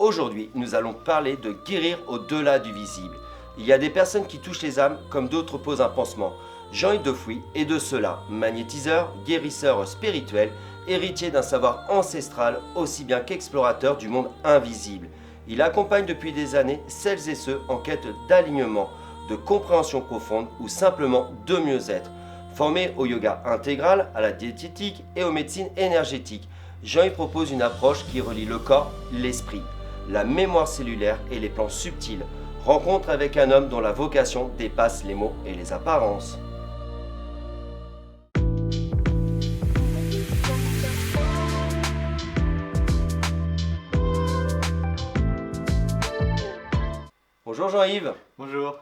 Aujourd'hui, nous allons parler de guérir au-delà du visible. Il y a des personnes qui touchent les âmes comme d'autres posent un pansement. Jean-Yves Defouy est de cela, magnétiseur, guérisseur spirituel, héritier d'un savoir ancestral aussi bien qu'explorateur du monde invisible. Il accompagne depuis des années celles et ceux en quête d'alignement, de compréhension profonde ou simplement de mieux-être. Formé au yoga intégral, à la diététique et aux médecines énergétiques, Jean-Yves propose une approche qui relie le corps, l'esprit, la mémoire cellulaire et les plans subtils. Rencontre avec un homme dont la vocation dépasse les mots et les apparences. Bonjour Jean-Yves. Bonjour.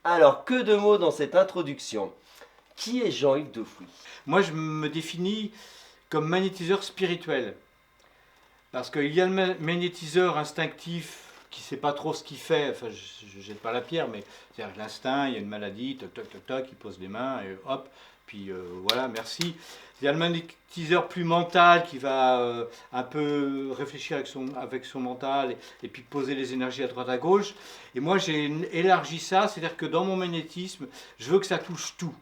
Alors, que de mots dans cette introduction. Qui est Jean-Yves Defouy? Moi, je me définis comme magnétiseur spirituel. Parce qu'il y a le magnétiseur instinctif qui ne sait pas trop ce qu'il fait. Enfin, je ne jette pas la pierre, mais c'est-à-dire que l'instinct, il y a une maladie, toc, toc, toc, toc, il pose les mains, et hop, puis voilà, merci. Il y a le magnétiseur plus mental qui va un peu réfléchir avec son mental et puis poser les énergies à droite à gauche. Et moi, j'ai élargi ça, c'est-à-dire que dans mon magnétisme, je veux que ça touche tout.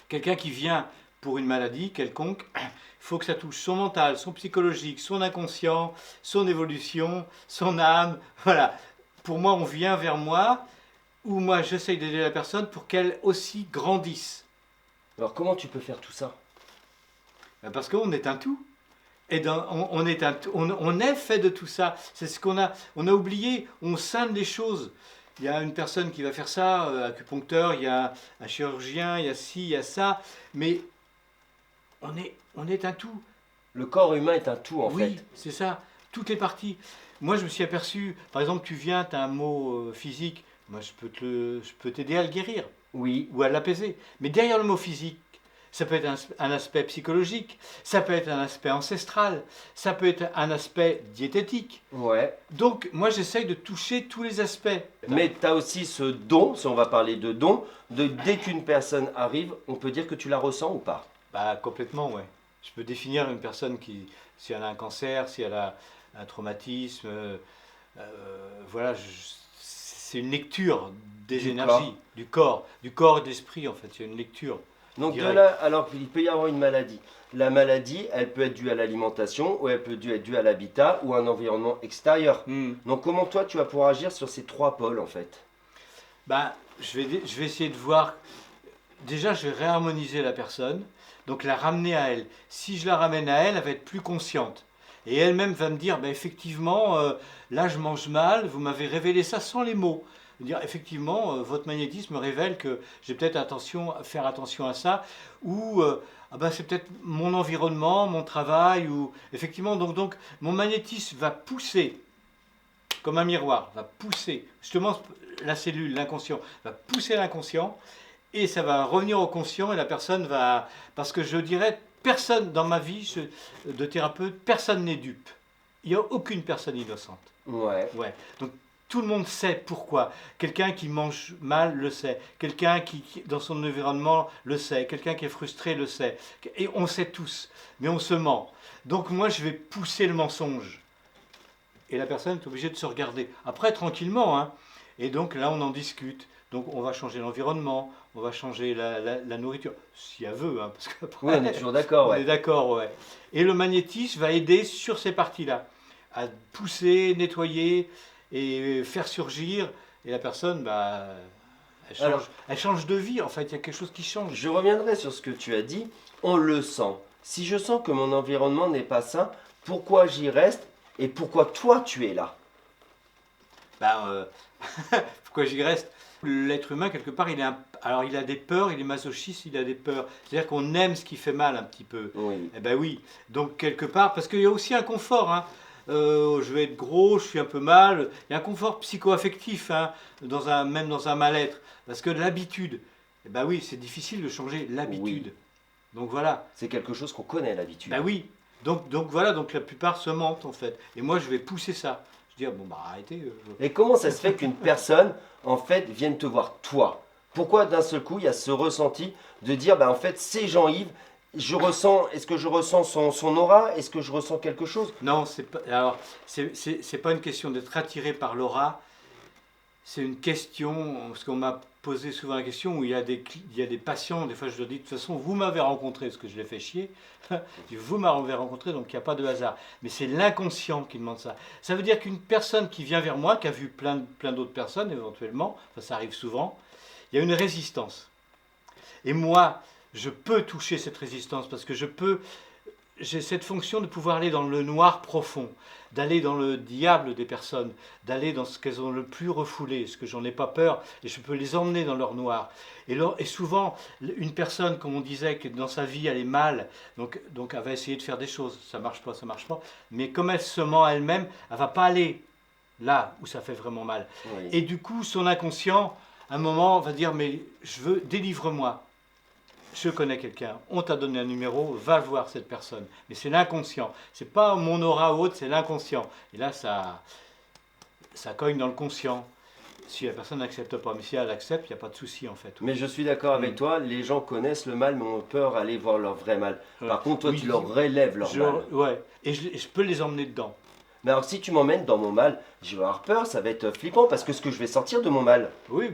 Quelqu'un qui vient pour une maladie quelconque, il faut que ça touche son mental, son psychologique, son inconscient, son évolution, son âme. Voilà. Pour moi, on vient vers moi, où moi j'essaye d'aider la personne pour qu'elle aussi grandisse. Alors, comment tu peux faire tout ça? Parce qu'on est un tout. Et on est fait de tout ça. C'est ce qu'on a oublié, on scinde les choses. Il y a une personne qui va faire ça, acupuncteur, il y a un chirurgien, il y a ci, il y a ça, mais on est un tout. Le corps humain est un tout en fait. Oui, c'est ça, toutes les parties. Moi, je me suis aperçu, par exemple, tu viens, tu as un mot physique, moi je peux t'aider à le guérir Oui. ou à l'apaiser. Mais derrière le mot physique, ça peut être un aspect psychologique, ça peut être un aspect ancestral, ça peut être un aspect diététique. Ouais. Donc, moi, j'essaye de toucher tous les aspects. Mais tu as aussi ce don, si on va parler de don, dès qu'une personne arrive, on peut dire que tu la ressens ou pas? Bah, complètement, ouais. Je peux définir une personne si elle a un cancer, si elle a un traumatisme, voilà, c'est une lecture des énergies, du corps et de l'esprit, en fait. Il y a une lecture. Donc Direct. de là, alors il peut y avoir une maladie. La maladie, elle peut être due à l'alimentation, ou elle peut être due à l'habitat, ou à un environnement extérieur. Donc comment toi, tu vas pouvoir agir sur ces trois pôles en fait? Bah, je vais essayer de voir. Déjà, je vais réharmoniser la personne, donc la ramener à elle. Si je la ramène à elle, elle va être plus consciente. Et elle-même va me dire, bah, effectivement, là je mange mal, vous m'avez révélé ça sans les mots. Dire, effectivement, votre magnétisme révèle que j'ai peut-être faire attention à ça, ou ah bah, c'est peut-être mon environnement, mon travail, ou effectivement, donc mon magnétisme va pousser, comme un miroir, va pousser, justement la cellule, l'inconscient, va pousser l'inconscient, et ça va revenir au conscient, et la personne va... Parce que je dirais, personne dans ma vie de thérapeute, personne n'est dupe. Il n'y a aucune personne innocente. Ouais. Donc tout le monde sait pourquoi. Quelqu'un qui mange mal le sait. Quelqu'un qui dans son environnement le sait. Quelqu'un qui est frustré le sait. Et on sait tous, mais on se ment. Donc moi je vais pousser le mensonge. Et la personne est obligée de se regarder. Après tranquillement, hein. Et donc là on en discute. Donc on va changer l'environnement, on va changer la nourriture, si elle veut, hein, parce qu'après, Oui, on est toujours d'accord, on est d'accord, ouais. Et le magnétisme va aider sur ces parties-là, à pousser, nettoyer et faire surgir. Et la personne, bah, elle change de vie, en fait, il y a quelque chose qui change. Je reviendrai sur ce que tu as dit. On le sent. Si je sens que mon environnement n'est pas sain, pourquoi j'y reste et pourquoi toi tu es là? Ben, pourquoi j'y reste? L'être humain, quelque part, alors il a des peurs, il est masochiste, il a des peurs. C'est-à-dire qu'on aime ce qui fait mal un petit peu. Oui. Eh ben oui. Donc quelque part, parce qu'il y a aussi un confort, hein. Je vais être gros, je suis un peu mal. Il y a un confort psycho-affectif, hein, même dans un mal-être. Parce que l'habitude, eh ben oui, c'est difficile de changer l'habitude. Oui. Donc voilà. C'est quelque chose qu'on connaît l'habitude. Ben oui. Donc voilà, donc la plupart se mentent en fait. Et moi je vais pousser ça. Je dis, bon bah arrêtez. Et comment ça se fait qu'une personne, en fait, vienne te voir toi? Pourquoi d'un seul coup, il y a ce ressenti de dire, bah, en fait, c'est Jean-Yves, est-ce que je ressens son aura? Est-ce que je ressens quelque chose? Non, c'est pas une question d'être attiré par l'aura. C'est une question, parce qu'on m'a posé souvent la question où il y a des patients, des fois je leur dis de toute façon, vous m'avez rencontré, parce que je les fais chier, vous m'avez rencontré, donc il n'y a pas de hasard. Mais c'est l'inconscient qui demande ça. Ça veut dire qu'une personne qui vient vers moi, qui a vu plein d'autres personnes éventuellement, enfin, ça arrive souvent, il y a une résistance. Et moi, je peux toucher cette résistance parce que j'ai cette fonction de pouvoir aller dans le noir profond, d'aller dans le diable des personnes, d'aller dans ce qu'elles ont le plus refoulé, ce que j'en ai pas peur, et je peux les emmener dans leur noir. Et souvent, une personne, comme on disait, que dans sa vie elle est mal, donc elle va essayer de faire des choses, ça marche pas, mais comme elle se ment elle-même, elle va pas aller là où ça fait vraiment mal. Oui. Et du coup, son inconscient, à un moment, va dire, mais délivre-moi. Je connais quelqu'un, on t'a donné un numéro, va voir cette personne. Mais c'est l'inconscient. C'est pas mon aura haute, c'est l'inconscient. Et là, ça cogne dans le conscient. Si la personne n'accepte pas, mais si elle accepte, il n'y a pas de souci en fait. Mais je suis d'accord avec toi, les gens connaissent le mal mais ont peur d'aller voir leur vrai mal. Par contre, toi, Oui, tu leur relèves leur mal. Ouais, et je peux les emmener dedans. Mais alors, si tu m'emmènes dans mon mal, je vais avoir peur, ça va être flippant parce que ce que je vais sortir de mon mal. Oui,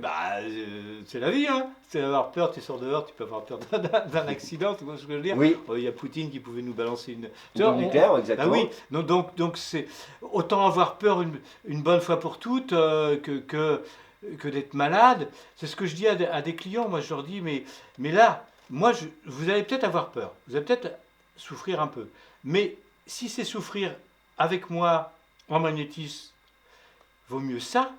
c'est la vie, hein. C'est avoir peur, tu sors dehors, tu peux avoir peur d'un accident, tu vois ce que je veux dire. Oui. Il y a Poutine qui pouvait nous balancer une... Une bombe nucléaire, exactement. Bah oui, non, donc c'est autant avoir peur une bonne fois pour toutes que d'être malade. C'est ce que je dis à des clients, moi je leur dis, mais là, vous allez peut-être avoir peur, vous allez peut-être souffrir un peu, mais si c'est souffrir avec moi en magnétisme, vaut mieux ça.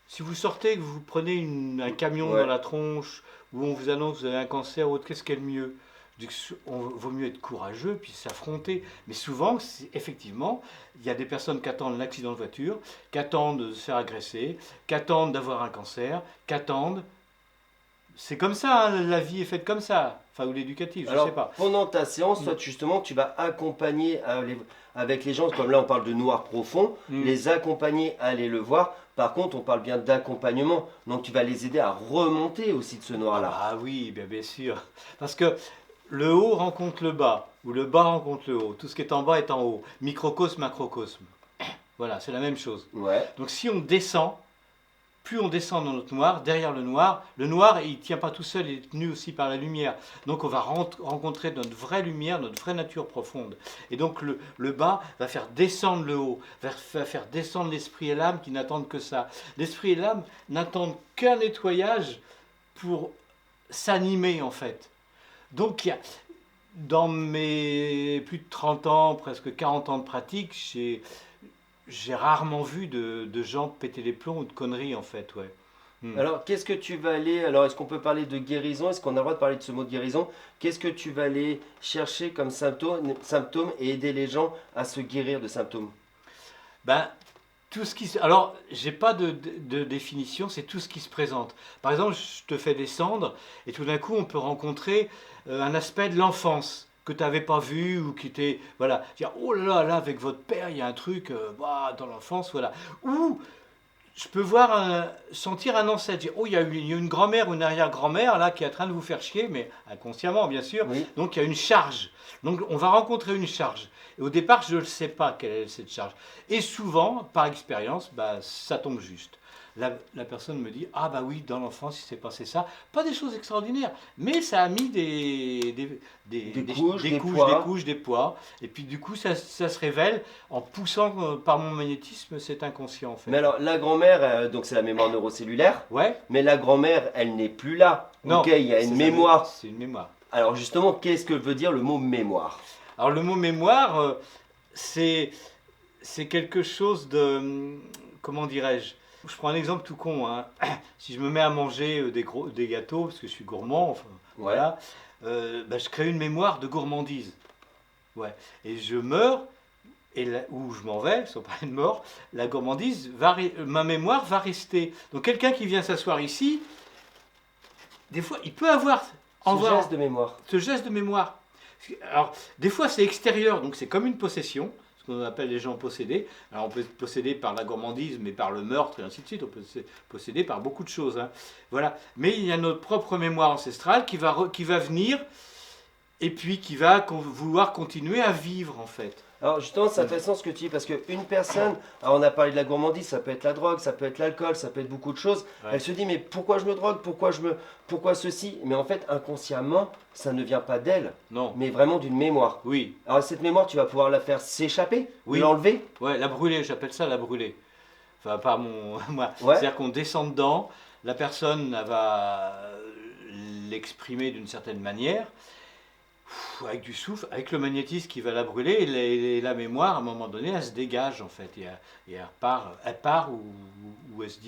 Si vous sortez, que vous prenez un camion Ouais. dans la tronche, où on vous annonce que vous avez un cancer ou autre, qu'est-ce qu'il y a de mieux? Je dis que vaut mieux être courageux puis s'affronter. Mais souvent, effectivement, il y a des personnes qui attendent l'accident de voiture, qui attendent de se faire agresser, qui attendent d'avoir un cancer, qui attendent. C'est comme ça, hein, la vie est faite comme ça. Enfin, ou l'éducatif, je ne Alors, sais pas. pendant ta séance, toi, justement, tu vas accompagner avec les gens, comme là on parle de noir profond, Mm. les accompagner à aller le voir. Par contre, on parle bien d'accompagnement. Donc, tu vas les aider à remonter aussi de ce noir-là. Ah oui, bien sûr. Parce que le haut rencontre le bas, ou le bas rencontre le haut. Tout ce qui est en bas est en haut. Microcosme, macrocosme. Voilà, c'est la même chose. Ouais. Donc si on descend, plus on descend dans notre noir, derrière le noir, il ne tient pas tout seul, il est tenu aussi par la lumière. Donc on va rencontrer notre vraie lumière, notre vraie nature profonde. Et donc le bas va faire descendre le haut, va faire descendre l'esprit et l'âme qui n'attendent que ça. L'esprit et l'âme n'attendent qu'un nettoyage pour s'animer en fait. Donc dans mes plus de 30 ans, presque 40 ans de pratique, j'ai rarement vu de gens péter les plombs ou de conneries en fait, ouais. Alors, qu'est-ce que tu vas aller... Alors, est-ce qu'on peut parler de guérison? Est-ce qu'on a le droit de parler de ce mot de guérison? Qu'est-ce que tu vas aller chercher comme symptômes et aider les gens à se guérir de symptômes? Ben, tout ce qui alors, j'ai pas de définition, c'est tout ce qui se présente. Par exemple, je te fais descendre et tout d'un coup, on peut rencontrer un aspect de l'enfance que tu n'avais pas vu ou qui était, voilà, dire, oh là, avec votre père, il y a un truc dans l'enfance, voilà. Ou je peux sentir un ancêtre, dire, oh, il y a une grand-mère ou une arrière-grand-mère là qui est en train de vous faire chier, mais inconsciemment, bien sûr. Oui. Donc, il y a une charge. Donc, on va rencontrer une charge. Et au départ, je ne sais pas quelle est cette charge. Et souvent, par expérience, ça tombe juste. La personne me dit, ah bah oui, dans l'enfance, il s'est passé ça. Pas des choses extraordinaires, mais ça a mis des couches, des poids. Et puis du coup, ça se révèle en poussant par mon magnétisme cet inconscient en fait. Mais alors, la grand-mère, donc c'est la mémoire neurocellulaire. Ouais. Mais la grand-mère, elle n'est plus là. Non. Ok, il y a une mémoire. C'est une mémoire. Alors justement, qu'est-ce que veut dire le mot mémoire? Alors le mot mémoire, c'est quelque chose de, comment dirais-je? Je prends un exemple tout con, hein. Si je me mets à manger des gâteaux, parce que je suis gourmand, enfin, Ouais. voilà, je crée une mémoire de gourmandise. Ouais. Et je meurs, où je m'en vais, sans parler de mort, la gourmandise, ma mémoire va rester. Donc quelqu'un qui vient s'asseoir ici, des fois, il peut avoir Ce geste de mémoire. ce geste de mémoire. Alors, des fois, c'est extérieur, donc c'est comme une possession, ce qu'on appelle les gens possédés. Alors, on peut être possédé par la gourmandise, mais par le meurtre, et ainsi de suite. On peut être possédé par beaucoup de choses, hein. Voilà. Mais il y a notre propre mémoire ancestrale qui va venir et puis qui va vouloir continuer à vivre en fait. Alors justement, c'est intéressant ce que tu dis, parce qu'une personne, alors on a parlé de la gourmandise, ça peut être la drogue, ça peut être l'alcool, ça peut être beaucoup de choses, Ouais. elle se dit mais pourquoi je me drogue, pourquoi ceci? Mais en fait, inconsciemment, ça ne vient pas d'elle, Non. mais vraiment d'une mémoire. Oui. Alors cette mémoire, tu vas pouvoir la faire s'échapper, Oui. l'enlever. Ouais, la brûler, j'appelle ça la brûler. Enfin, pas mon. Moi. Ouais. C'est-à-dire qu'on descend dedans, la personne elle va l'exprimer d'une certaine manière, avec du souffle, avec le magnétisme qui va la brûler, et la mémoire, à un moment donné, elle se dégage en fait, et elle part ou elle se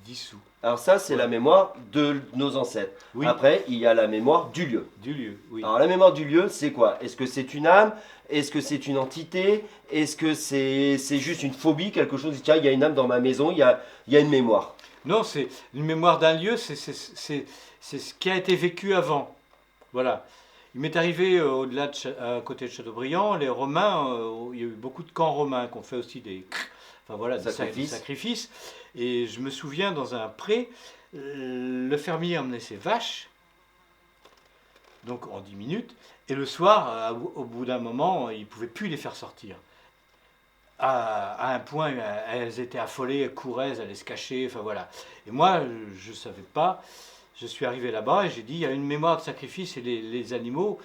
dissout. Alors ça, c'est Ouais. la mémoire de nos ancêtres. Oui. Après, il y a la mémoire du lieu. Du lieu, oui. Alors la mémoire du lieu, c'est quoi? Est-ce que c'est une âme? Est-ce que c'est une entité? Est-ce que c'est juste une phobie? Quelque chose, tiens, il y a une âme dans ma maison, il y a une mémoire. Non, c'est une mémoire d'un lieu, c'est ce qui a été vécu avant. Voilà. Il m'est arrivé au-delà à côté de Châteaubriand, les Romains, il y a eu beaucoup de camps romains qui ont fait aussi des sacrifices. Et je me souviens dans un pré, le fermier emmenait ses vaches, donc en 10 minutes, et le soir, au bout d'un moment, il ne pouvait plus les faire sortir. À un point, elles étaient affolées, elles couraient, elles allaient se cacher, enfin voilà. Et moi, je ne savais pas. Je suis arrivé là-bas et j'ai dit, il y a une mémoire de sacrifice et les animaux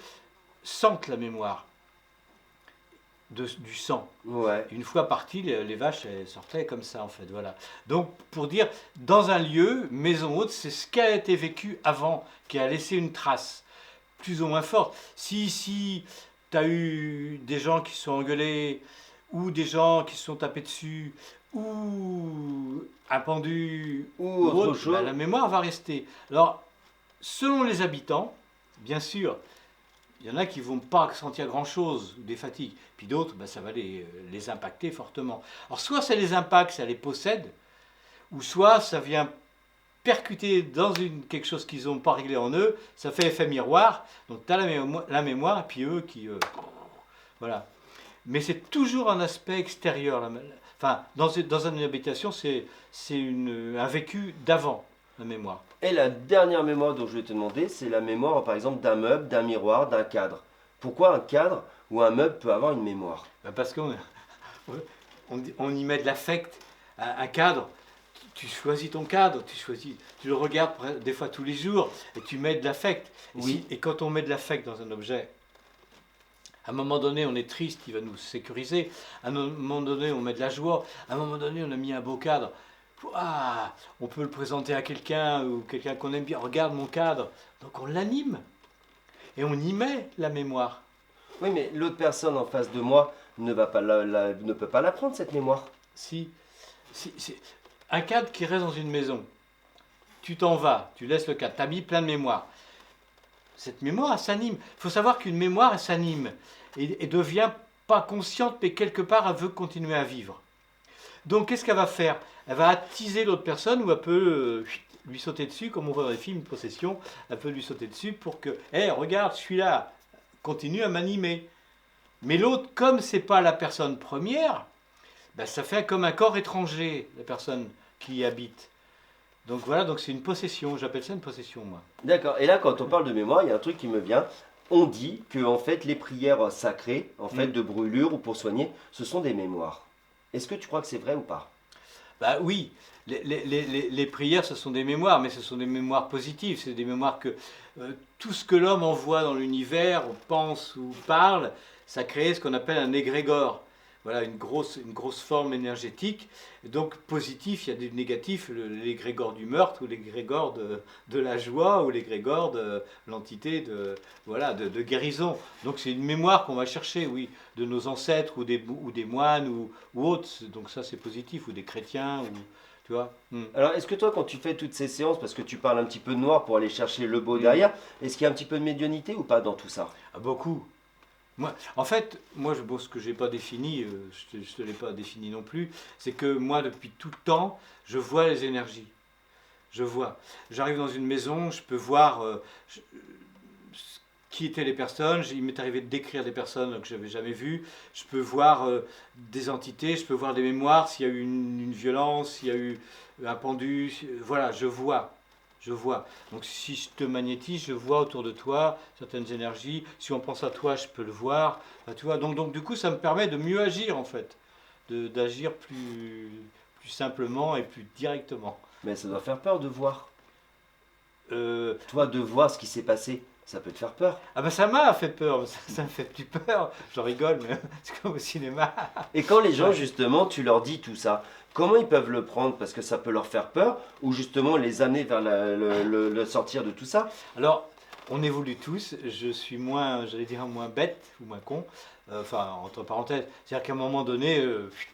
sentent la mémoire du sang. Ouais. Une fois parties, les vaches elles sortaient comme ça en fait. Voilà. Donc pour dire, dans un lieu, maison haute, c'est ce qui a été vécu avant, qui a laissé une trace, plus ou moins forte. Si tu as eu des gens qui se sont engueulés, ou des gens qui se sont tapés dessus, ou un pendu, Ou autre chose. la mémoire va rester. Alors, selon les habitants, bien sûr, il y en a qui ne vont pas sentir grand-chose, des fatigues, puis d'autres, ça va les impacter fortement. Alors, soit ça les impacte, ça les possède, ou soit ça vient percuter dans quelque chose qu'ils n'ont pas réglé en eux, ça fait effet miroir, donc tu as la mémoire, et puis eux qui... voilà. Mais c'est toujours un aspect extérieur. Enfin, dans une habitation, c'est un vécu d'avant, la mémoire. Et la dernière mémoire dont je vais te demander, c'est la mémoire, par exemple, d'un meuble, d'un miroir, d'un cadre. Pourquoi un cadre ou un meuble peut avoir une mémoire? Parce qu'on on y met de l'affect. Un cadre, tu choisis ton cadre, tu le regardes des fois tous les jours, et tu mets de l'affect. Oui. Et quand on met de l'affect dans un objet, à un moment donné, on est triste, il va nous sécuriser. À un moment donné, on met de la joie. À un moment donné, on a mis un beau cadre. On peut le présenter à quelqu'un ou quelqu'un qu'on aime bien. Regarde mon cadre. Donc on l'anime. Et on y met la mémoire. Oui, mais l'autre personne en face de moi ne peut pas la prendre, cette mémoire. Si un cadre qui reste dans une maison, tu t'en vas, tu laisses le cadre, tu as mis plein de mémoire. Cette mémoire, elle s'anime. Il faut savoir qu'une mémoire, elle s'anime et devient pas consciente, mais quelque part, elle veut continuer à vivre. Donc, qu'est-ce qu'elle va faire? Elle va attiser l'autre personne ou elle peut lui sauter dessus, comme on voit dans les films, une possession, elle peut lui sauter dessus pour que, regarde, je suis là, continue à m'animer. Mais l'autre, comme c'est pas la personne première, ça fait comme un corps étranger, la personne qui y habite. Donc voilà, donc c'est une possession, j'appelle ça une possession moi. D'accord, et là quand on parle de mémoire, il y a un truc qui me vient. On dit que en fait les prières sacrées, en fait de brûlure ou pour soigner, ce sont des mémoires. Est-ce que tu crois que c'est vrai ou pas? Oui, les prières ce sont des mémoires, mais ce sont des mémoires positives, c'est des mémoires que tout ce que l'homme envoie dans l'univers, pense ou parle, ça crée ce qu'on appelle un égrégore. Voilà, une grosse forme énergétique. Et donc, positif, il y a des négatifs, l'égrégore du meurtre, ou l'égrégore de la joie, ou l'égrégore de l'entité de guérison. Donc, c'est une mémoire qu'on va chercher, oui, de nos ancêtres, ou des moines, ou autres. Donc, ça, c'est positif, ou des chrétiens, ou... Tu vois. Alors, est-ce que toi, quand tu fais toutes ces séances, parce que tu parles un petit peu de noir pour aller chercher le beau derrière, est-ce qu'il y a un petit peu de médiumnité ou pas dans tout ça? Beaucoup. Ce que je n'ai pas défini, je ne te l'ai pas défini non plus, c'est que moi, depuis tout le temps, je vois les énergies. Je vois. J'arrive dans une maison, je peux voir qui étaient les personnes. Il m'est arrivé de décrire des personnes que je n'avais jamais vues. Je peux voir des entités, je peux voir des mémoires, s'il y a eu une violence, s'il y a eu un pendu. Voilà, je vois. Je vois. Donc si je te magnétise, je vois autour de toi certaines énergies. Si on pense à toi, je peux le voir. Enfin, tu vois, donc du coup, ça me permet de mieux agir en fait, d'agir plus simplement et plus directement. Mais ça doit faire peur de voir. Euh, Toi, de voir ce qui s'est passé, ça peut te faire peur. ah ben ça m'a fait peur, ça me fait plus peur. Je rigole, mais c'est comme au cinéma. Et quand les gens, Ouais. justement, tu leur dis tout ça, comment ils peuvent le prendre? Parce que ça peut leur faire peur, ou justement les amener vers le sortir de tout ça. Alors, on évolue tous. Je suis moins, j'allais dire, moins bête ou moins con. Enfin, entre parenthèses. C'est-à-dire qu'à un moment donné,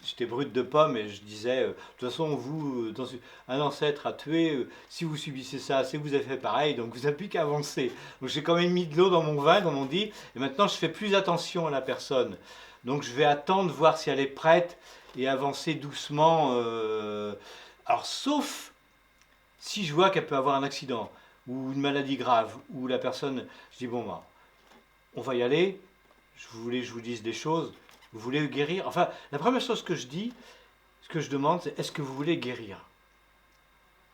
j'étais brute de pomme et je disais, de toute façon, vous, un ancêtre a tué, si vous subissez ça, c'est que vous avez fait pareil, donc vous n'avez plus qu'à avancer. Donc j'ai quand même mis de l'eau dans mon vin, comme on dit, et maintenant je fais plus attention à la personne. Donc je vais attendre, voir si elle est prête et avancer doucement. Alors, sauf si je vois qu'elle peut avoir un accident ou une maladie grave, ou la personne, je dis bon, bah, on va y aller, je vous dise des choses, vous voulez guérir? Enfin, la première chose que je dis, ce que je demande, c'est est-ce que vous voulez guérir?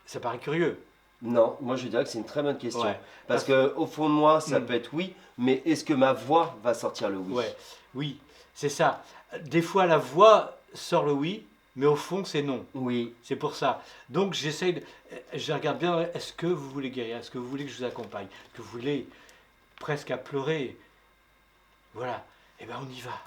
Ça paraît curieux. Non, moi je dirais que c'est une très bonne question. Ouais. Parce que au fond de moi, ça Hmm. peut être oui, mais est-ce que ma voix va sortir le oui? Ouais, oui, c'est ça. Des fois, la voix sort le oui, mais au fond, c'est non. Oui. C'est pour ça. Donc, je regarde bien, est-ce que vous voulez guérir? Est-ce que vous voulez que je vous accompagne? Que vous voulez presque à pleurer? Voilà, et ben on y va.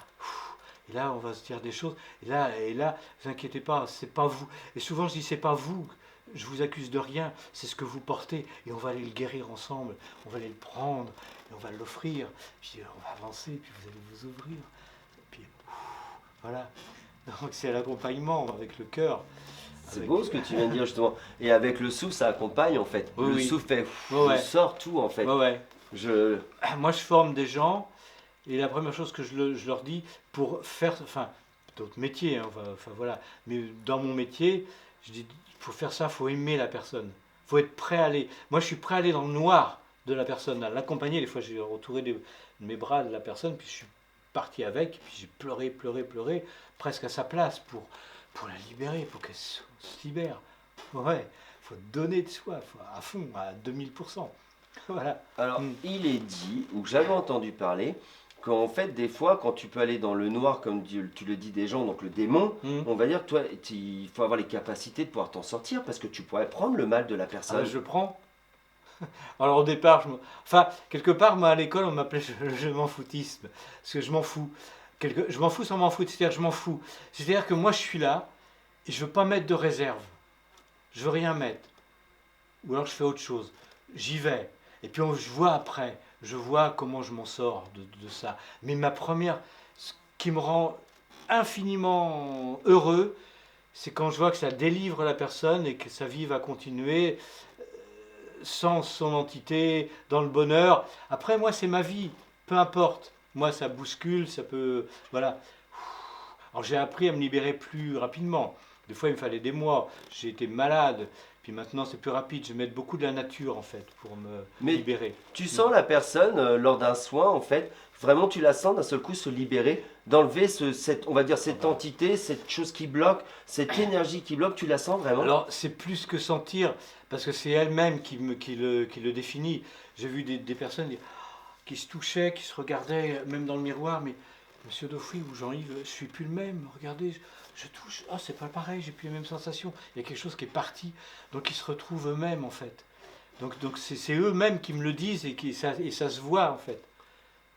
Et là, on va se dire des choses. Et là, ne vous inquiétez pas, c'est pas vous. Et souvent, je dis c'est pas vous. Je vous accuse de rien. C'est ce que vous portez. Et on va aller le guérir ensemble. On va aller le prendre et on va l'offrir. Puis on va avancer. Puis vous allez vous ouvrir. Puis voilà. Donc c'est l'accompagnement avec le cœur. C'est Avec... beau ce que tu viens de dire justement. Et avec le souffle, ça accompagne en fait. Oui, Le oui. souffle fait, Ouais, ouais. je sors tout en fait. Ouais, ouais. Je, Moi, je forme des gens. Et la première chose que je leur dis, pour faire, enfin, d'autres métiers, hein, enfin voilà, mais dans mon métier, je dis, pour faire ça, il faut aimer la personne. Il faut être prêt à aller. Moi, je suis prêt à aller dans le noir de la personne, à l'accompagner. Des fois, j'ai entouré mes bras de la personne, puis je suis parti avec, puis j'ai pleuré, pleuré, pleuré, presque à sa place pour la libérer, pour qu'elle se libère. Ouais, il faut donner de soi, à fond, à 2000%. Voilà. Alors, Mm. il est dit, ou j'avais entendu parler, qu'en fait, des fois, quand tu peux aller dans le noir, comme tu le dis des gens, donc le démon, Mm. on va dire, toi, il faut avoir les capacités de pouvoir t'en sortir parce que tu pourrais prendre le mal de la Ah, personne. je prends. Alors au départ, enfin, quelque part, moi à l'école, on m'appelait je m'en foutisme. Parce que je m'en fous. Je m'en fous sans m'en foutre, c'est-à-dire je m'en fous. C'est-à-dire que moi je suis là et je veux pas mettre de réserve. Je veux rien mettre. Ou alors je fais autre chose. J'y vais. Et puis je vois après. Je vois comment je m'en sors de ça. Mais ce qui me rend infiniment heureux, c'est quand je vois que ça délivre la personne et que sa vie va continuer sans son entité, dans le bonheur. Après, moi, c'est ma vie, peu importe. Moi, ça bouscule, ça peut... Voilà. Alors, j'ai appris à me libérer plus rapidement. Des fois, il me fallait des mois. J'ai été malade. Puis maintenant, c'est plus rapide. Je vais mettre beaucoup de la nature, en fait, pour me Mais libérer. tu sens la personne, lors d'un soin, en fait, vraiment tu la sens d'un seul coup se libérer, d'enlever on va dire cette entité, cette chose qui bloque, cette énergie qui bloque, tu la sens vraiment? Alors, c'est plus que sentir, parce que c'est elle-même qui le définit. J'ai vu des personnes qui se touchaient, qui se regardaient, même dans le miroir, mais Monsieur Dauphy ou Jean-Yves, je suis plus le même, regardez, je touche, ah c'est pas pareil, j'ai plus les mêmes sensations. Il y a quelque chose qui est parti, donc ils se retrouvent eux-mêmes en fait. Donc c'est eux-mêmes qui me le disent et ça se voit en fait.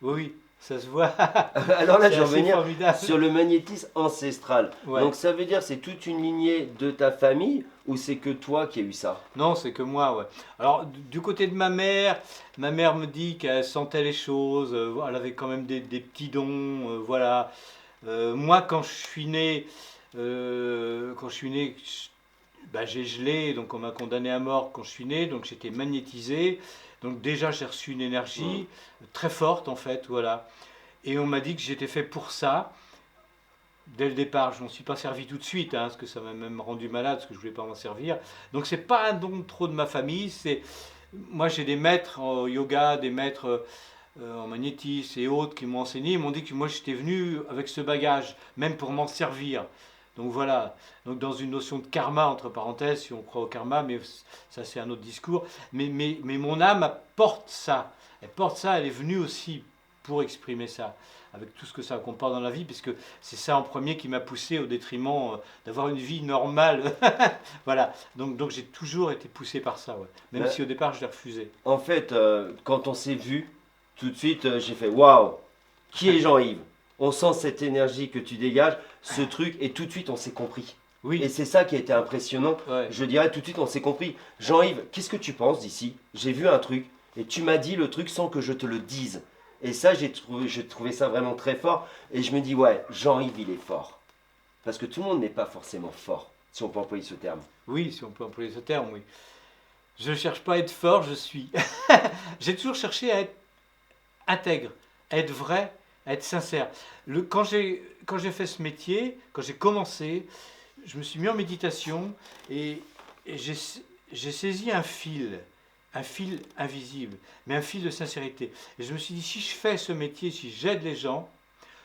Oui, oui, ça se voit. Alors là, C'est je vais assez revenir formidable. sur le magnétisme ancestral. Ouais. Donc ça veut dire c'est toute une lignée de ta famille ou c'est que toi qui as eu ça? Non, c'est que moi, ouais. Alors, du côté de ma mère me dit qu'elle sentait les choses, elle avait quand même des petits dons, voilà. Moi, quand je suis né, bah, j'ai gelé, donc on m'a condamné à mort quand je suis né, donc j'étais magnétisé. Donc déjà, j'ai reçu une énergie très forte, en fait, voilà. Et on m'a dit que j'étais fait pour ça. Dès le départ, je m'en suis pas servi tout de suite, hein, parce que ça m'a même rendu malade, parce que je voulais pas m'en servir. Donc c'est pas un don trop de ma famille. Moi j'ai des maîtres en yoga, des maîtres en magnétisme et autres qui m'ont enseigné. Ils m'ont dit que moi j'étais venu avec ce bagage, même pour m'en servir. Donc voilà, donc dans une notion de karma, entre parenthèses, si on croit au karma, mais ça c'est un autre discours. Mais mon âme porte ça. Elle porte ça, elle est venue aussi pour exprimer ça, avec tout ce que ça comporte dans la vie, puisque c'est ça en premier qui m'a poussé au détriment d'avoir une vie normale. Voilà, donc j'ai toujours été poussé par ça, ouais. Même si au départ je l'ai refusé. En fait, quand on s'est vu, tout de suite, j'ai fait waouh, qui est Jean-Yves? On sent cette énergie que tu dégages, ce truc, et tout de suite on s'est compris. Oui, Et c'est ça qui a été impressionnant. ouais. Je dirais tout de suite on s'est compris. Jean-Yves, qu'est-ce que tu penses d'ici? J'ai vu un truc, et tu m'as dit le truc sans que je te le dise. Et ça, j'ai trouvé ça vraiment très fort. Et je me dis, ouais, Jean-Yves, il est fort. Parce que tout le monde n'est pas forcément fort, si on peut employer ce terme. Oui, si on peut employer ce terme, oui. Je ne cherche pas à être fort, je suis. J'ai toujours cherché à être intègre, à être vrai, à être sincère. Quand j'ai fait ce métier, quand j'ai commencé, je me suis mis en méditation et j'ai saisi un fil invisible, mais un fil de sincérité. Et je me suis dit, si je fais ce métier, si j'aide les gens,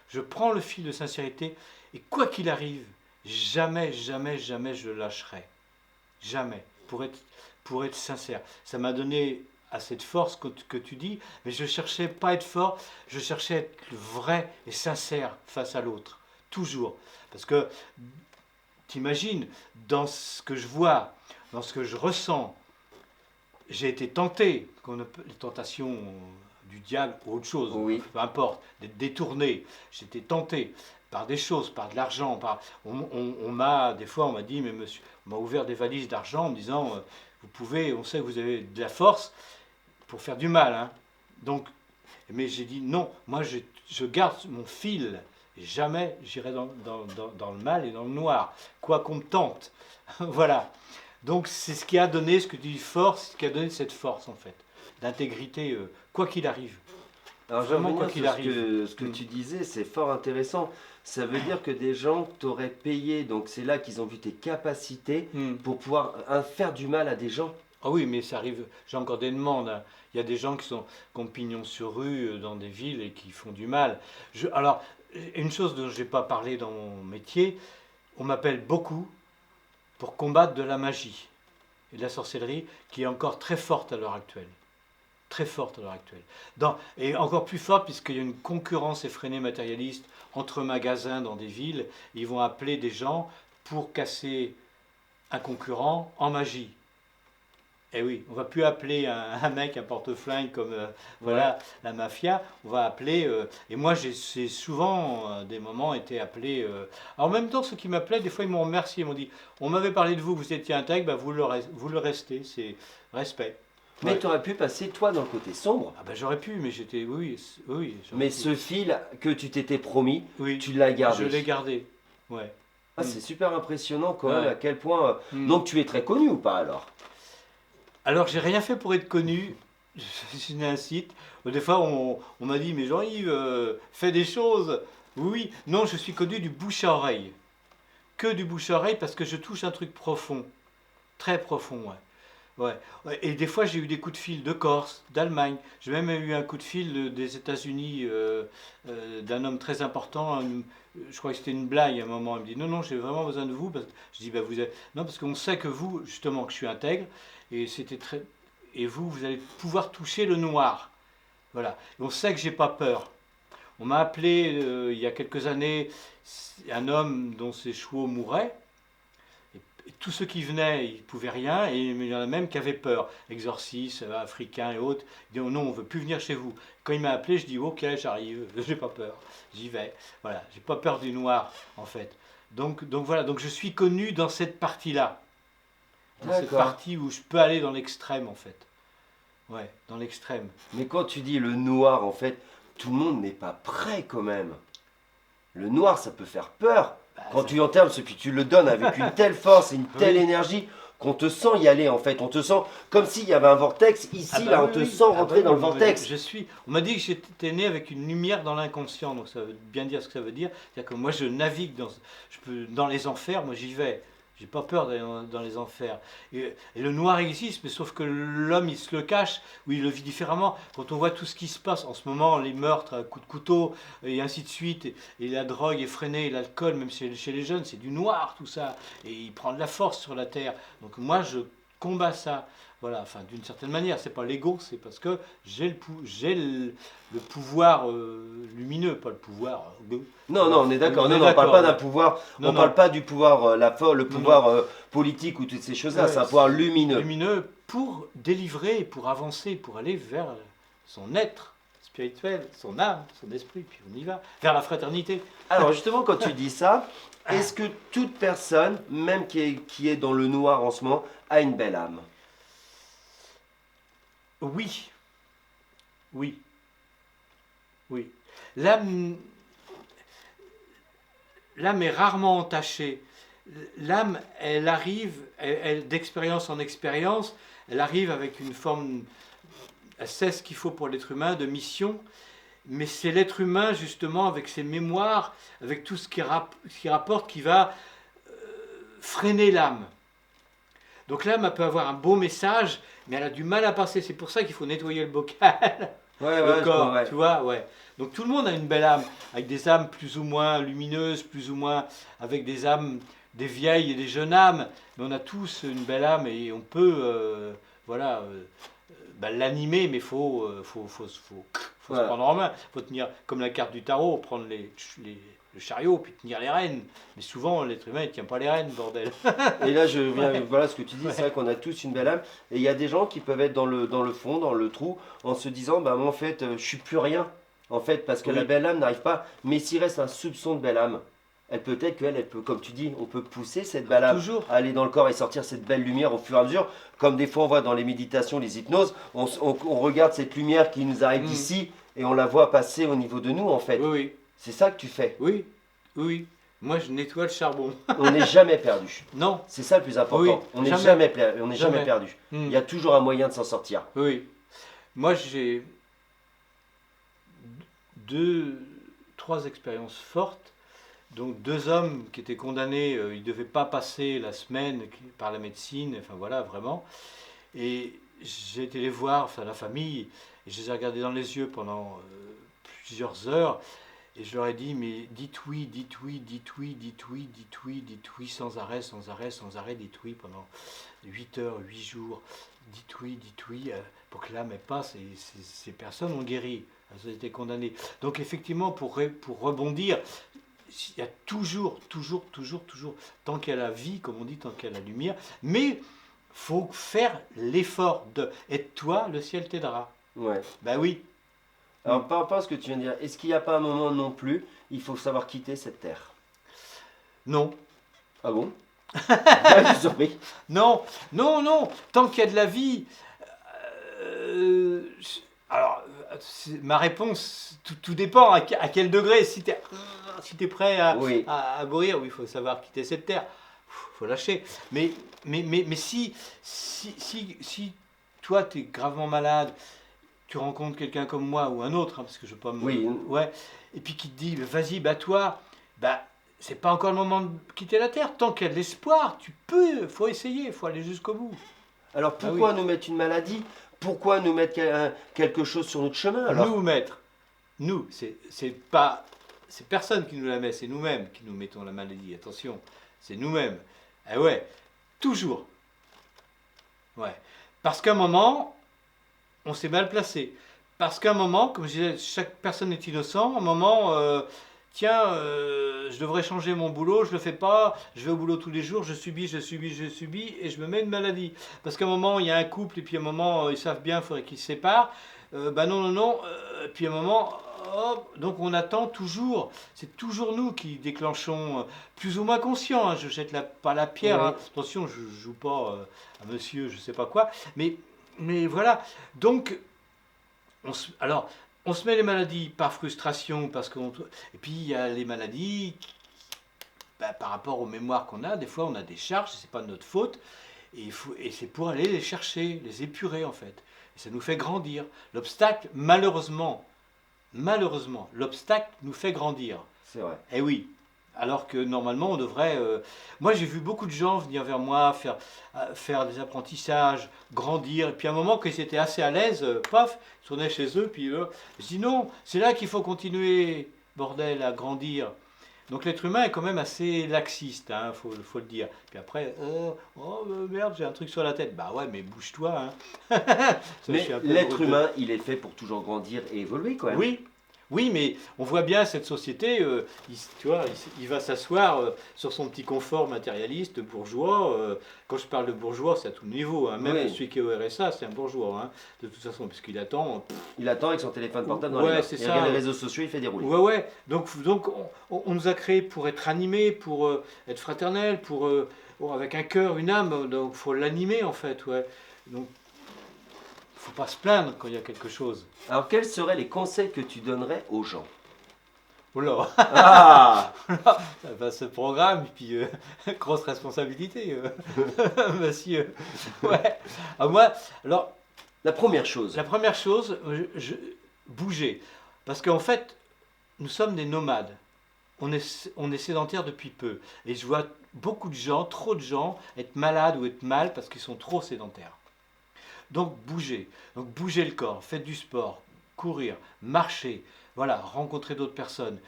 je prends le fil de sincérité et quoi qu'il arrive, jamais, jamais, jamais je le lâcherai. Jamais. Pour être sincère. Ça m'a donné à cette force que tu dis, mais je ne cherchais pas à être fort, je cherchais à être vrai et sincère face à l'autre. Toujours. Parce que, t'imagines, dans ce que je vois, dans ce que je ressens, j'ai été tenté, les tentations du diable ou autre chose, Oui. peu importe, d'être détourné. J'ai été tenté par des choses, par de l'argent. Des fois, on m'a dit, mais monsieur, on m'a ouvert des valises d'argent en me disant, on sait que vous avez de la force pour faire du mal. Hein. Donc, mais j'ai dit, non, moi je garde mon fil. Et jamais j'irai dans le mal et dans le noir, quoi qu'on me tente. Voilà. Donc c'est ce qui a donné, ce que tu dis force, ce qui a donné cette force en fait, d'intégrité, quoi qu'il arrive. Alors je Vraiment, reviens quoi qu'il sur arrive. ce que tu disais, c'est fort intéressant. Ça veut dire que des gens t'auraient payé, donc c'est là qu'ils ont vu tes capacités pour pouvoir faire du mal à des gens. Ah oui, mais ça arrive, j'ai encore des demandes. Hein. Il y a des gens qui ont pignon sur rue dans des villes et qui font du mal. Alors, une chose dont je n'ai pas parlé dans mon métier, on m'appelle beaucoup pour combattre de la magie et de la sorcellerie qui est encore très forte à l'heure actuelle. Très forte à l'heure actuelle. Et encore plus forte puisqu'il y a une concurrence effrénée matérialiste entre magasins dans des villes. Ils vont appeler des gens pour casser un concurrent en magie. Eh oui, on va plus appeler un mec, un porte-flingue comme voilà, la mafia, on va appeler... et moi, j'ai souvent, des moments, été appelé... en même temps, ceux qui m'appelaient, des fois, ils m'ont remercié, ils m'ont dit, on m'avait parlé de vous, vous étiez intègre, bah, vous le restez, c'est respect. Mais Ouais. tu aurais pu passer toi dans le côté sombre. Ah ben j'aurais pu, mais j'étais... Oui, oui. Mais pu. ce fil que tu t'étais promis, Oui, tu l'as gardé. je l'ai gardé, ouais. Ah, c'est super impressionnant quand même Ouais. à quel point... Mm. Donc tu es très connu ou pas alors? Alors, j'ai rien fait pour être connu. Je suis né un site. Des fois, on m'a dit, mais Jean-Yves, fais des choses. Oui, non, je suis connu du bouche à oreille. Que du bouche à oreille parce que je touche un truc profond. Très profond, ouais. Ouais. Et des fois, j'ai eu des coups de fil de Corse, d'Allemagne. J'ai même eu un coup de fil des États-Unis d'un homme très important. Je crois que c'était une blague à un moment. Il me dit non, non, j'ai vraiment besoin de vous. Je dis bah, non, parce qu'on sait que vous, justement, que je suis intègre. Et vous allez pouvoir toucher le noir. Voilà. Et on sait que j'ai pas peur. On m'a appelé il y a quelques années un homme dont ses chevaux mouraient. Et tous ceux qui venaient, ils ne pouvaient rien, et il y en a même qui avaient peur, exorcistes, africains et autres. Ils disaient, oh non, on ne veut plus venir chez vous. Quand il m'a appelé, je dis, ok, j'arrive, j'ai pas peur, j'y vais. Voilà, j'ai pas peur du noir, en fait. Donc voilà, donc je suis connu dans cette partie-là. Dans cette D'accord. partie où je peux aller dans l'extrême, en fait. Ouais, dans l'extrême. Mais quand tu dis le noir, en fait, tout le monde n'est pas prêt quand même. Le noir, ça peut faire peur. Bah, Quand ça- tu enterres, ce que tu le donnes avec une telle force et une telle Oui. énergie qu'on te sent y aller en fait. On te sent comme s'il y avait un vortex. Ici, Ah bah là, on oui, te oui. sent Ah bah rentrer oui, dans le moi, vortex. On m'a dit que j'étais né avec une lumière dans l'inconscient, donc ça veut bien dire ce que ça veut dire. C'est-à-dire que moi je navigue dans les enfers, moi j'y vais. J'ai pas peur d'aller dans les enfers. Et le noir existe, mais sauf que l'homme, il se le cache, ou il le vit différemment. Quand on voit tout ce qui se passe en ce moment, les meurtres à coups de couteau, et ainsi de suite, et la drogue effrénée, et l'alcool, même chez les jeunes, c'est du noir tout ça. Et il prend de la force sur la terre. Donc moi, je combats ça. Voilà, enfin d'une certaine manière, c'est pas l'ego, c'est parce que j'ai le pouvoir lumineux, pas le pouvoir. Non, non, on est d'accord. On Non, est non, on parle pas d'accord, d'un ouais. pouvoir. Non, On parle non. pas du pouvoir, le Non, pouvoir non. politique ou toutes ces choses-là. Ouais, C'est un pouvoir lumineux. lumineux pour délivrer, pour avancer, pour aller vers son être spirituel, son âme, son esprit, puis on y va, vers la fraternité. Alors justement, quand tu dis ça, est-ce que toute personne, même qui est dans le noir en ce moment, a une belle âme? Oui, oui, oui. L'âme, l'âme est rarement entachée. L'âme, elle arrive, d'expérience en expérience, elle arrive avec une forme, elle sait ce qu'il faut pour l'être humain, de mission, mais c'est l'être humain, justement, avec ses mémoires, avec tout ce qui rapporte, qui va freiner l'âme. Donc l'âme, elle peut avoir un beau message, mais elle a du mal à passer. C'est pour ça qu'il faut nettoyer le bocal, Ouais, le ouais, corps, ouais. tu vois, ouais. Donc tout le monde a une belle âme, avec des âmes plus ou moins lumineuses, plus ou moins, avec des âmes, des vieilles et des jeunes âmes, mais on a tous une belle âme et on peut, voilà, l'animer, mais faut se Ouais. prendre en main. Faut tenir, comme la carte du tarot, prendre le chariot, puis tenir les rênes. Mais souvent, l'être humain, il tient pas les rênes, bordel. Et là, je viens, Ouais. voilà ce que tu dis, c'est Ouais. vrai qu'on a tous une belle âme. Et il y a des gens qui peuvent être dans le fond, dans le trou, en se disant, bah moi en fait, je suis plus rien. En fait, parce que la Oui. belle âme n'arrive pas. Mais s'il reste un soupçon de belle âme, elle peut-être qu'elle, elle peut, comme tu dis, on peut pousser cette belle âme Toujours. à aller dans le corps et sortir cette belle lumière au fur et à mesure. Comme des fois on voit dans les méditations, les hypnoses, on regarde cette lumière qui nous arrive Mm. d'ici et on la voit passer au niveau de nous en fait. Oui, oui, C'est ça que tu fais. oui, oui. Moi, je nettoie le charbon. On n'est jamais perdu. Non, C'est ça le plus important. Oui, On n'est jamais. on n'est jamais Jamais. perdu. Mm. Il y a toujours un moyen de s'en sortir. Oui. Moi, j'ai trois expériences fortes. Donc, deux hommes qui étaient condamnés, ils ne devaient pas passer la semaine par la médecine, enfin voilà, vraiment. Et j'ai été les voir, enfin la famille, et je les ai regardés dans les yeux pendant plusieurs heures. Et je leur ai dit, mais dites oui, dites oui, dites oui, dites oui, dites oui, dites oui, sans arrêt, sans arrêt, sans arrêt, dites oui pendant 8 heures, 8 jours. Dites oui, pour que l'âme passe. Et ces personnes ont guéri, elles ont été condamnées. Donc effectivement, pour rebondir, il y a toujours, tant qu'il y a la vie, comme on dit, tant qu'il y a la lumière, mais faut faire l'effort de aide-toi, le ciel t'aidera. Ouais. Ben oui. Alors par rapport à ce que tu viens de dire, est-ce qu'il n'y a pas un moment non plus, il faut savoir quitter cette terre? Non. Ah bon? Ouais, je suis surpris. Non, non, non, tant qu'il y a de la vie. euh, alors, ma réponse, tout dépend à quel degré. Si tu es prêt Oui. à mourir, oui, il faut savoir quitter cette terre. Il faut lâcher. Mais si toi, tu es gravement malade, tu rencontres quelqu'un comme moi ou un autre, hein, parce que je ne veux pas me. Oui. Ouais, et puis qui te dit, vas-y, bats-toi, bah. C'est pas encore le moment de quitter la terre. Tant qu'il y a de l'espoir, tu peux, faut essayer, faut aller jusqu'au bout. Alors Ah pourquoi oui. nous mettre une maladie? Pourquoi nous mettre quelque chose sur notre chemin alors? Nous, maître, nous, c'est personne qui nous la met, c'est nous-mêmes qui nous mettons la maladie. Attention, c'est nous-mêmes. Eh ouais, toujours. Ouais. Parce qu'à un moment, on s'est mal placé. Parce qu'à un moment, comme je disais, chaque personne est innocent. À un moment, tiens, je devrais changer mon boulot, je le fais pas, je vais au boulot tous les jours, je subis, et je me mets une maladie. Parce qu'à un moment, il y a un couple, et puis à un moment, ils savent bien, il faudrait qu'ils se séparent. Non. Puis à un moment, hop, donc on attend toujours. C'est toujours nous qui déclenchons, plus ou moins conscient. Hein, je jette pas la pierre. Oui. Hein. Attention, je joue pas à monsieur, je sais pas quoi. Mais voilà. Donc, alors, on se met les maladies par frustration, et puis il y a les maladies par rapport aux mémoires qu'on a. Des fois, on a des charges, c'est pas de notre faute, et c'est pour aller les chercher, les épurer en fait. Et ça nous fait grandir. L'obstacle, malheureusement, l'obstacle nous fait grandir. C'est vrai. Eh oui. Alors que normalement, on devrait. Moi, j'ai vu beaucoup de gens venir vers moi, faire des apprentissages, grandir. Et puis à un moment, quand ils étaient assez à l'aise, paf, ils tournaient chez eux. Puis je dis non, c'est là qu'il faut continuer, bordel, à grandir. Donc l'être humain est quand même assez laxiste, hein, faut le dire. Puis après, merde, j'ai un truc sur la tête. Bah ouais, mais bouge-toi. Hein. Ça, je Mais suis un peu l'être bruteux. humain, il est fait pour toujours grandir et évoluer quand même. Oui, oui, mais on voit bien cette société, tu vois, il va s'asseoir sur son petit confort matérialiste, bourgeois. Quand je parle de bourgeois, c'est à tout niveau, hein. Même Oui. celui qui est au RSA, c'est un bourgeois, hein, de toute façon, parce qu'il attend. Il attend avec son téléphone portable dans Ouais, les mains. c'est Il ça. regarde les réseaux sociaux, il fait dérouler. Ouais, ouais. Donc on nous a créés pour être animés, pour être fraternels, avec un cœur, une âme. Donc faut l'animer en fait, ouais. Donc faut pas se plaindre quand il y a quelque chose. Alors, quels seraient les conseils que tu donnerais aux gens? Oh là. Ah Bah, ce programme, et puis grosse responsabilité, monsieur. Ouais. Ah, moi, alors, La première chose. la première chose, bouger. Parce qu'en fait, nous sommes des nomades. On est sédentaires depuis peu. Et je vois beaucoup de gens, trop de gens, être malades ou être mal parce qu'ils sont trop sédentaires. Donc bouger. Donc bouger le corps, faites du sport, courir, marcher, voilà, rencontrer d'autres personnes.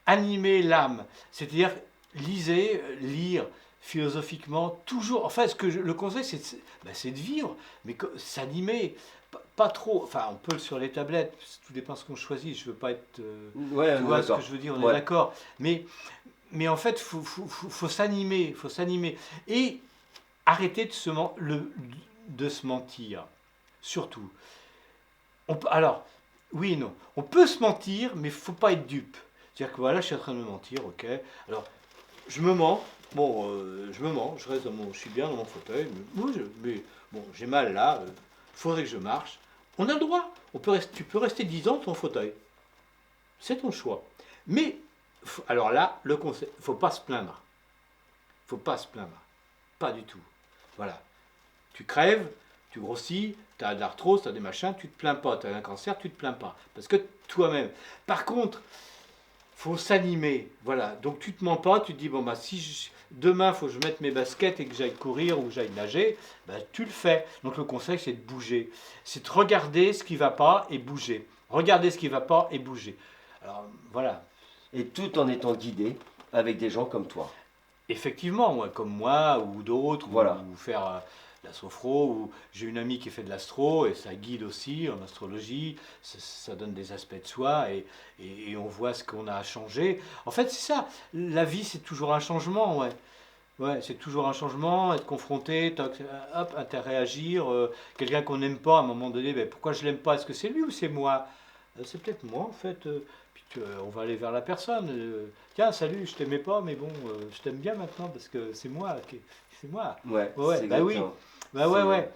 Animer l'âme, c'est-à-dire lire philosophiquement, toujours. Enfin, le conseil, c'est de vivre, mais s'animer, pas trop. Enfin, on peut sur les tablettes, tout dépend de ce qu'on choisit. Je veux pas être. Ouais, Tu on est vois ce que d'accord. je veux dire, on Ouais. est d'accord. Mais en fait, faut s'animer, faut s'animer. Et arrêter de se mentir. Surtout. Alors, oui et non. On peut se mentir, mais il ne faut pas être dupe. C'est-à-dire que voilà, je suis en train de me mentir, ok. Alors, je me mens. Bon, je me mens, je suis bien dans mon fauteuil. Mais bon, j'ai mal là. Il faudrait que je marche. On a le droit. Tu peux rester 10 ans dans ton fauteuil. C'est ton choix. Mais, alors là, le conseil, il ne faut pas se plaindre. Il ne faut pas se plaindre. Pas du tout. Voilà. Tu crèves, tu grossis, tu as de l'arthrose, tu as des machins, tu te plains pas. Tu as un cancer, tu te plains pas. Parce que toi-même. Par contre, faut s'animer. Voilà. Donc tu te mens pas, tu te dis, bon, bah, demain, il faut que je mette mes baskets et que j'aille courir ou que j'aille nager, bah, tu le fais. Donc le conseil, c'est de bouger. C'est de regarder ce qui va pas et bouger. Regarder ce qui va pas et bouger. Alors voilà. Et tout en étant guidé avec des gens comme toi. Effectivement, comme moi ou d'autres, Voilà. ou faire la sophro, ou j'ai une amie qui fait de l'astro et ça guide aussi en astrologie, ça donne des aspects de soi et on voit ce qu'on a à changer. En fait, c'est ça, la vie c'est toujours un changement, ouais. Ouais, c'est toujours un changement, être confronté, hop, interréagir. Quelqu'un qu'on n'aime pas à un moment donné, ben, pourquoi je l'aime pas? Est-ce que c'est lui ou c'est moi? C'est peut-être moi en fait. Puis on va aller vers la personne. Tiens, salut, je t'aimais pas, mais bon, je t'aime bien maintenant parce que c'est moi. C'est moi. Ouais, Ouais, ouais, c'est bah oui. exactement. Bah ouais, C'est- ouais.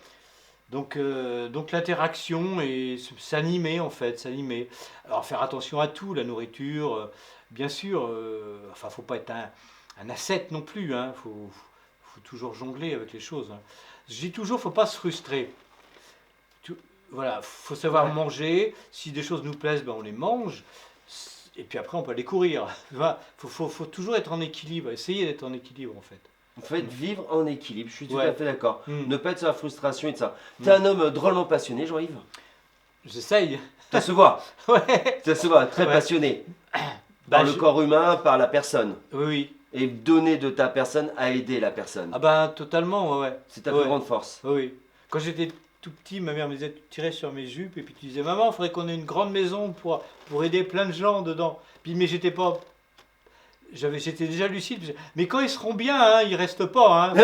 Donc l'interaction et s'animer en fait, s'animer. Alors faire attention à tout, la nourriture, bien sûr. Enfin, faut pas être un ascète non plus. Hein. Faut toujours jongler avec les choses. Hein. Je dis toujours, faut pas se frustrer. Tu- voilà, faut savoir Ouais. manger. Si des choses nous plaisent, ben on les mange. Et puis après, on peut aller courir. Voilà, faut toujours être en équilibre. Essayer d'être en équilibre en fait. En fait, vivre en équilibre, je suis tout Ouais. à fait d'accord. Hmm. Ne pas être sur la frustration et de ça. T'es un homme drôlement passionné, Jean-Yves. J'essaye. Ça se voit, Ouais. ça se voit, très Ouais. passionné. Bah, Par le corps humain, par la personne. Oui, oui. Et donner de ta personne à aider la personne. Ah ben totalement, ouais, ouais. C'est ta Ouais. plus grande force. Oui, oui. Quand j'étais tout petit, ma mère me disait, tu tirais sur mes jupes et puis tu disais, maman, il faudrait qu'on ait une grande maison pour aider plein de gens dedans. Puis mais j'étais pas, j'étais déjà lucide. Mais quand ils seront bien, hein, ils restent pas. Hein.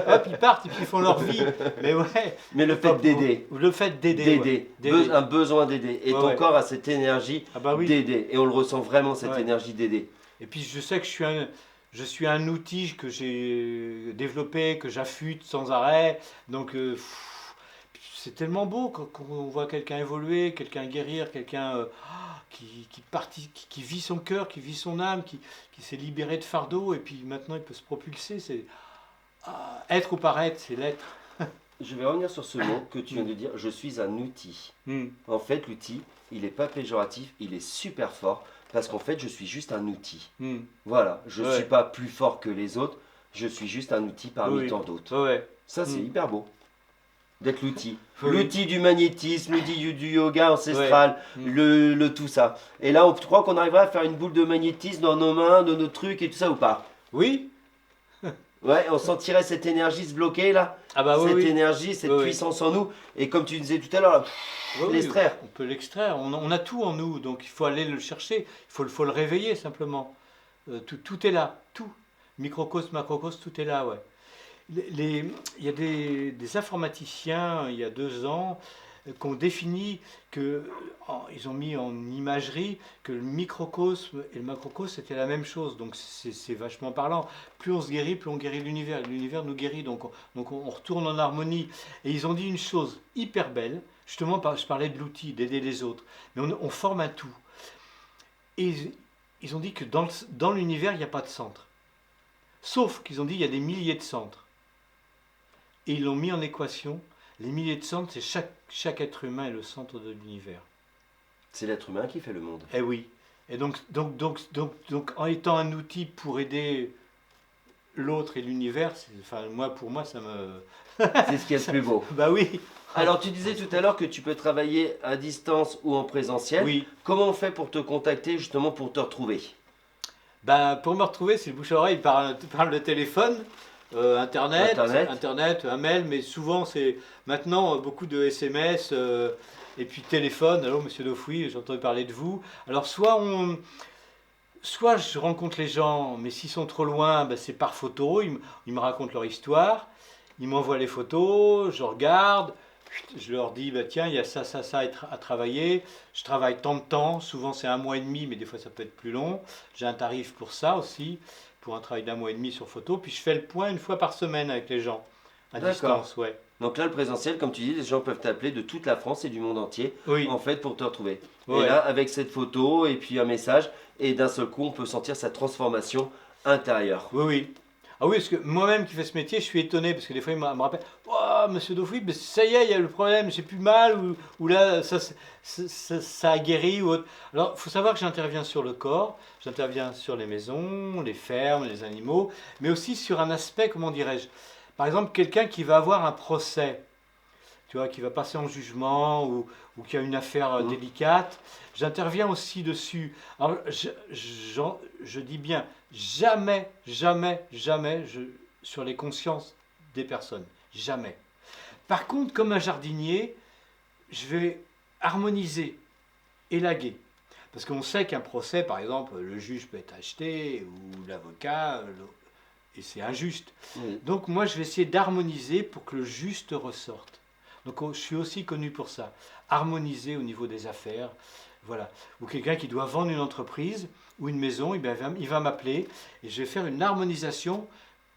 Hop, ils partent et puis ils font leur vie. Mais ouais. Mais le fait d'aider. Le fait d'aider. D'aider. Ouais. D'aider. Un besoin d'aider. Et Ouais, ton ouais. corps a cette énergie Ah bah oui. d'aider. Et on le ressent vraiment, cette Ouais. énergie d'aider. Et puis je sais que je suis un outil que j'ai développé, que j'affûte sans arrêt. Donc c'est tellement beau quand on voit quelqu'un évoluer, quelqu'un guérir, quelqu'un qui vit son cœur, qui vit son âme, qui s'est libéré de fardeau et puis maintenant il peut se propulser. C'est être ou paraître, c'est l'être. je vais revenir sur ce mot que tu viens de dire, je suis un outil. Hmm. En fait, l'outil, il n'est pas péjoratif, il est super fort, parce qu'en fait, je suis juste un outil. Hmm. Voilà, je ne Ouais. suis pas plus fort que les autres, je suis juste un outil parmi Oui. tant d'autres. Ouais. Ça, c'est hyper beau, d'être l'outil. Oui. L'outil du magnétisme, l'outil du yoga ancestral, Ouais. le tout ça. Et là, tu crois qu'on arrivera à faire une boule de magnétisme dans nos mains, dans nos trucs et tout ça ou pas? Oui. Ouais, on sentirait cette énergie se bloquer là, Ah bah oui, cette oui. énergie, cette Oui. puissance en nous. Et comme tu disais tout à l'heure, là, Oui, oui, l'extraire. on peut l'extraire. On a tout en nous, donc il faut aller le chercher. Il faut le réveiller simplement. Tout est là, tout. Microcosme, macrocosme, tout est là, ouais. Il y a des informaticiens, il y a 2 ans, qui ont défini ils ont mis en imagerie que le microcosme et le macrocosme c'était la même chose. Donc c'est vachement parlant. Plus on se guérit, plus on guérit l'univers. L'univers nous guérit, donc on retourne en harmonie. Et ils ont dit une chose hyper belle. Justement, je parlais de l'outil, d'aider les autres. Mais on forme un tout. Et ils ont dit que dans l'univers, il n'y a pas de centre. Sauf qu'ils ont dit qu'il y a des milliers de centres. Et ils l'ont mis en équation. Les milliers de centres, c'est chaque être humain est le centre de l'univers. C'est l'être humain qui fait le monde. Eh oui. Et donc, en étant un outil pour aider l'autre et l'univers, pour moi, ça me... C'est ce qui est le plus beau. Bah oui. Alors, tu disais tout à l'heure que tu peux travailler à distance ou en présentiel. Oui. Comment on fait pour te contacter, justement, pour te retrouver? Ben, pour me retrouver, c'est le bouche à oreille par le téléphone, internet, un mail, mais souvent c'est maintenant beaucoup de SMS et puis téléphone. Allô, monsieur Dofouy, j'ai entendu parler de vous. Alors soit je rencontre les gens, mais s'ils sont trop loin, ben, c'est par photo. Ils me racontent leur histoire, ils m'envoient les photos, je regarde. Je leur dis, bah, tiens, il y a ça à travailler. Je travaille tant de temps, souvent c'est 1 mois et demi, mais des fois ça peut être plus long. J'ai un tarif pour ça aussi, pour un travail d'1 mois et demi sur photo. Puis je fais le point 1 fois par semaine avec les gens, à distance, ouais. Donc là, le présentiel, comme tu dis, les gens peuvent t'appeler de toute la France et du monde entier, Oui, en fait, pour te retrouver. Ouais. Et là, avec cette photo et puis un message, et d'un seul coup, on peut sentir sa transformation intérieure. oui, oui. Ah oui, parce que moi-même qui fais ce métier, je suis étonné, parce que des fois, ils me rappellent, oh, monsieur Dofouy, mais ça y est, il y a le problème, j'ai plus mal, ou là, ça a guéri, ou autre. Alors, il faut savoir que j'interviens sur le corps, j'interviens sur les maisons, les fermes, les animaux, mais aussi sur un aspect, comment dirais-je, par exemple, quelqu'un qui va avoir un procès, tu vois, qui va passer en jugement, ou qui a une affaire délicate, j'interviens aussi dessus. Alors, je dis bien, jamais, sur les consciences des personnes. Jamais. Par contre, comme un jardinier, je vais harmoniser, élaguer. Parce qu'on sait qu'un procès, par exemple, le juge peut être acheté, ou l'avocat, et c'est injuste. Oui. Donc moi, je vais essayer d'harmoniser pour que le juste ressorte. Donc je suis aussi connu pour ça. Harmoniser au niveau des affaires. Voilà. Ou quelqu'un qui doit vendre une entreprise ou une maison, il va m'appeler et je vais faire une harmonisation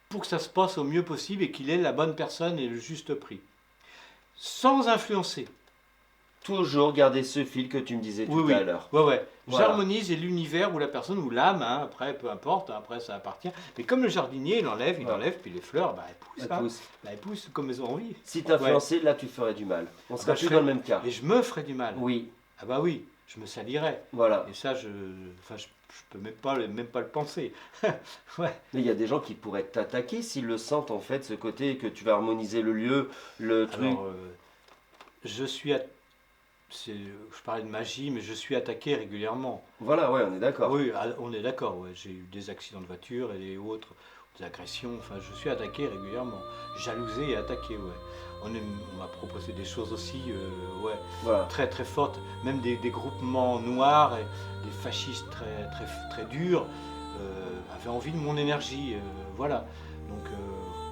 pour que ça se passe au mieux possible et qu'il ait la bonne personne et le juste prix. Sans influencer. Toujours garder ce fil que tu me disais tout à l'heure. Ouais. Voilà. J'harmonise et l'univers ou la personne ou l'âme, après, peu importe, après ça appartient. Mais comme le jardinier, il enlève, puis les fleurs, elles poussent. Ça pousse. Elles poussent comme elles ont envie. Si t'influençais, là, tu ferais du mal. On serait je plus serais- dans le même cas. Et je me ferais du mal. Oui, Ah bah oui, je me salirais. voilà. Et ça, je peux même pas le penser. Ouais. Mais il y a des gens qui pourraient t'attaquer s'ils le sentent, en fait, ce côté que tu vas harmoniser le lieu, le truc. Alors, je parlais de magie, mais je suis attaqué régulièrement. Voilà, ouais, on est d'accord. Oui, on est d'accord. Ouais. J'ai eu des accidents de voiture et autres, des agressions. Enfin, je suis attaqué régulièrement. Jalousé et attaqué, ouais. On m'a proposé des choses aussi, ouais, Voilà. très très fortes. Même des groupements noirs et des fascistes très très très durs avaient envie de mon énergie. Voilà. Donc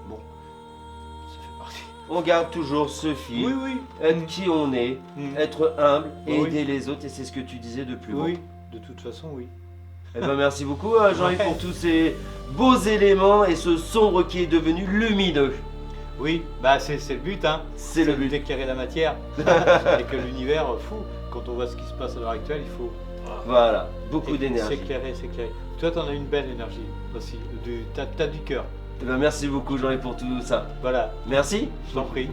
bon, ça fait partie. On garde toujours ce fil, Oui. être qui on est, Mm. être humble et Oui. aider les autres, et c'est ce que tu disais de plus beau. Oui, de toute façon, oui. Eh ben, merci beaucoup, Jean-Yves, Ouais. pour tous ces beaux éléments et ce sombre qui est devenu lumineux. Oui, bah c'est le but, hein. C'est le but. D'éclairer la matière. Et que l'univers, quand on voit ce qui se passe à l'heure actuelle, il faut Voilà, beaucoup d'énergie. s'éclairer. Toi, t'en as une belle énergie aussi. T'as du cœur. Eh ben, merci beaucoup Jean pour tout ça. Voilà, Merci. je t'en prie.